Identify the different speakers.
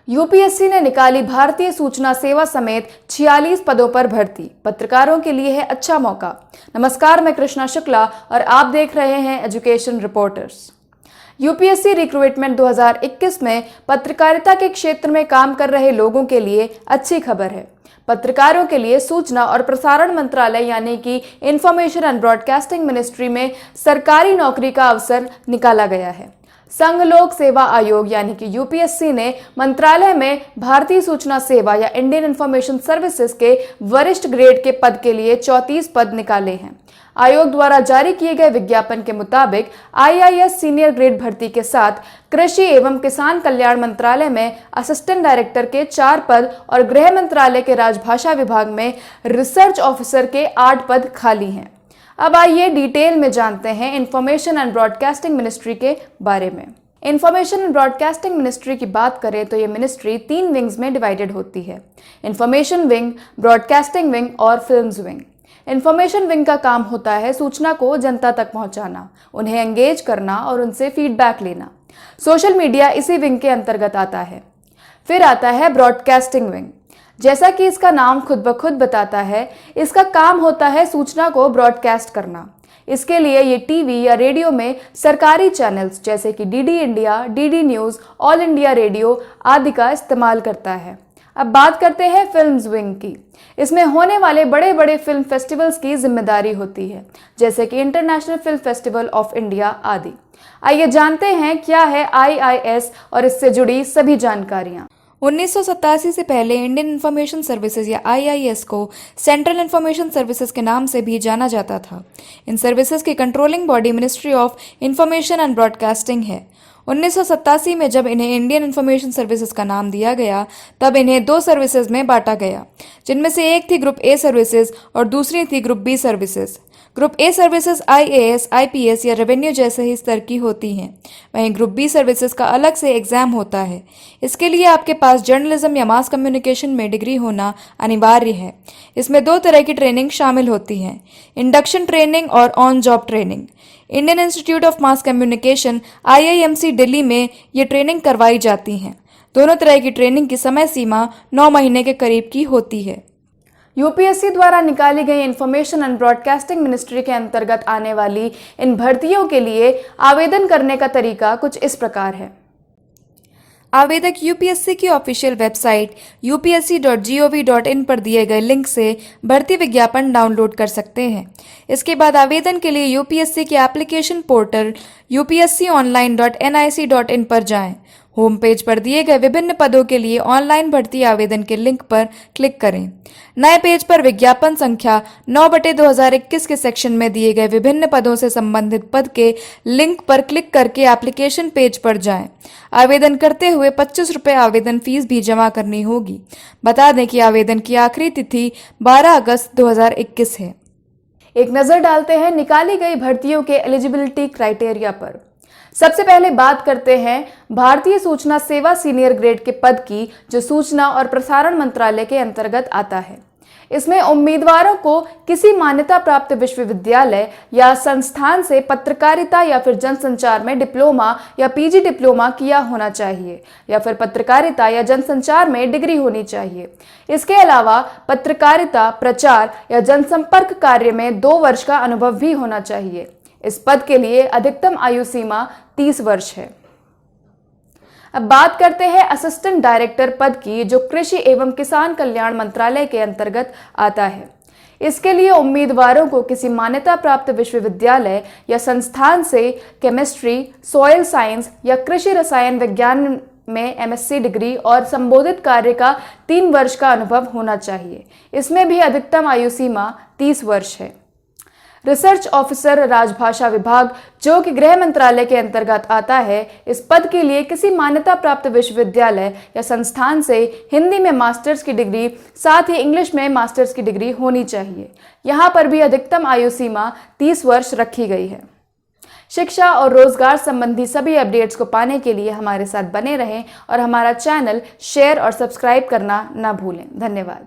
Speaker 1: UPSC ने निकाली भारतीय सूचना सेवा समेत 46 पदों पर भर्ती। पत्रकारों के लिए है अच्छा मौका। नमस्कार, मैं कृष्णा शुक्ला और आप देख रहे हैं एजुकेशन रिपोर्टर्स। यूपीएससी रिक्रूटमेंट 2021 में पत्रकारिता के क्षेत्र में काम कर रहे लोगों के लिए अच्छी खबर है। पत्रकारों के लिए सूचना और प्रसारण मंत्रालय यानी कि इंफॉर्मेशन एंड ब्रॉडकास्टिंग मिनिस्ट्री में सरकारी नौकरी का अवसर निकाला गया है। संघ लोक सेवा आयोग यानी कि यूपीएससी ने मंत्रालय में भारतीय सूचना सेवा या इंडियन इंफॉर्मेशन सर्विसेज के वरिष्ठ ग्रेड के पद के लिए 34 पद निकाले हैं। आयोग द्वारा जारी किए गए विज्ञापन के मुताबिक आईआईएस सीनियर ग्रेड भर्ती के साथ कृषि एवं किसान कल्याण मंत्रालय में असिस्टेंट डायरेक्टर के 4 पद और गृह मंत्रालय के राजभाषा विभाग में रिसर्च ऑफिसर के 8 पद खाली हैं। अब आइए डिटेल में जानते हैं इंफॉर्मेशन एंड ब्रॉडकास्टिंग मिनिस्ट्री के बारे में। इंफॉर्मेशन एंड ब्रॉडकास्टिंग मिनिस्ट्री की बात करें तो ये मिनिस्ट्री 3 विंग्स में डिवाइडेड होती है: इंफॉर्मेशन विंग, ब्रॉडकास्टिंग विंग और फिल्म्स विंग। इंफॉर्मेशन विंग का काम होता है सूचना को जनता तक पहुंचाना, उन्हें एंगेज करना और उनसे फीडबैक लेना। सोशल मीडिया इसी विंग के अंतर्गत आता है। फिर आता है ब्रॉडकास्टिंग विंग। जैसा कि इसका नाम खुद ब खुद बताता है, इसका काम होता है सूचना को ब्रॉडकास्ट करना। इसके लिए ये टीवी या रेडियो में सरकारी चैनल्स जैसे कि DD India, DD news, all India radio आदि का इस्तेमाल करता है। अब बात करते हैं फिल्म्स विंग की। इसमें होने वाले बड़े बड़े फिल्म फेस्टिवल्स की जिम्मेदारी होती है, जैसे कि international film festival of India आदि। आइए जानते हैं क्या है आईआईएस और इससे जुड़ी सभी जानकारियाँ।
Speaker 2: 1987 से पहले इंडियन इंफॉर्मेशन सर्विसेज या आईआईएस को सेंट्रल इंफॉर्मेशन सर्विसेज के नाम से भी जाना जाता था। इन सर्विसेज की controlling body ministry of information and broadcasting है। 1987 में जब इन्हें इंडियन इंफॉर्मेशन सर्विसेज का नाम दिया गया, तब इन्हें 2 सर्विसेज में बांटा गया, जिनमें से एक थी ग्रुप ए सर्विसेज और दूसरी थी group B services. Group A services IAS, IPS या रेवेन्यू जैसे ही स्तर की होती हैं। वहीं ग्रुप बी सर्विसेज का अलग से एग्जाम होता है। इसके लिए आपके पास जर्नलिज्म या मास कम्युनिकेशन में डिग्री होना अनिवार्य है। इसमें 2 तरह की ट्रेनिंग शामिल होती हैं: इंडक्शन ट्रेनिंग और on job training. Indian institute of mass communication IIMC Delhi में ये ट्रेनिंग करवाई जाती हैं। दोनों तरह की ट्रेनिंग की समय सीमा 9 महीने के करीब की होती है।
Speaker 1: यूपीएससी द्वारा निकाली गई इंफॉर्मेशन एंड ब्रॉडकास्टिंग मिनिस्ट्री के अंतर्गत आने वाली इन भर्तियों के लिए आवेदन करने का तरीका कुछ इस प्रकार है।
Speaker 2: आवेदक यूपीएससी की ऑफिशियल वेबसाइट upsc.gov.in पर दिए गए लिंक से भर्ती विज्ञापन डाउनलोड कर सकते हैं। इसके बाद आवेदन के लिए यूपीएससी के एप्लीकेशन पोर्टल upsconline.nic.in पर जाएं। होम पेज पर दिए गए विभिन्न पदों के लिए ऑनलाइन भर्ती आवेदन के लिंक पर क्लिक करें। नए पेज पर विज्ञापन संख्या 9/2021 के सेक्शन में दिए गए विभिन्न पदों से संबंधित पद के लिंक पर क्लिक करके एप्लीकेशन पेज पर जाएं। आवेदन करते हुए 25 रुपये आवेदन फीस भी जमा करनी होगी। बता दें कि आवेदन की आखिरी तिथि 12 अगस्त 2021 है।
Speaker 1: एक नजर डालते हैं निकाली गई भर्तियों के एलिजिबिलिटी क्राइटेरिया पर। सबसे पहले बात करते हैं भारतीय सूचना सेवा सीनियर ग्रेड के पद की, जो सूचना और प्रसारण मंत्रालय के अंतर्गत आता है। इसमें उम्मीदवारों को किसी मान्यता प्राप्त विश्वविद्यालय या संस्थान से पत्रकारिता या फिर जनसंचार में डिप्लोमा या पीजी डिप्लोमा किया होना चाहिए, या फिर पत्रकारिता या जनसंचार में डिग्री होनी चाहिए। इसके अलावा पत्रकारिता, प्रचार या जनसंपर्क कार्य में 2 वर्ष का अनुभव भी होना चाहिए। इस पद के लिए अधिकतम आयु सीमा 30 वर्ष है। अब बात करते हैं असिस्टेंट डायरेक्टर पद की, जो कृषि एवं किसान कल्याण मंत्रालय के अंतर्गत आता है। इसके लिए उम्मीदवारों को किसी मान्यता प्राप्त विश्वविद्यालय या संस्थान से केमिस्ट्री, सॉइल साइंस या कृषि रसायन विज्ञान में एमएससी डिग्री और संबोधित कार्य का 3 वर्ष का अनुभव होना चाहिए। इसमें भी अधिकतम आयु सीमा 30 वर्ष है। रिसर्च ऑफिसर राजभाषा विभाग, जो कि गृह मंत्रालय के अंतर्गत आता है, इस पद के लिए किसी मान्यता प्राप्त विश्वविद्यालय या संस्थान से हिंदी में मास्टर्स की डिग्री, साथ ही इंग्लिश में मास्टर्स की डिग्री होनी चाहिए। यहाँ पर भी अधिकतम आयु सीमा 30 वर्ष रखी गई है। शिक्षा और रोजगार संबंधी सभी अपडेट्स को पाने के लिए हमारे साथ बने रहें और हमारा चैनल शेयर और सब्सक्राइब करना ना भूलें। धन्यवाद।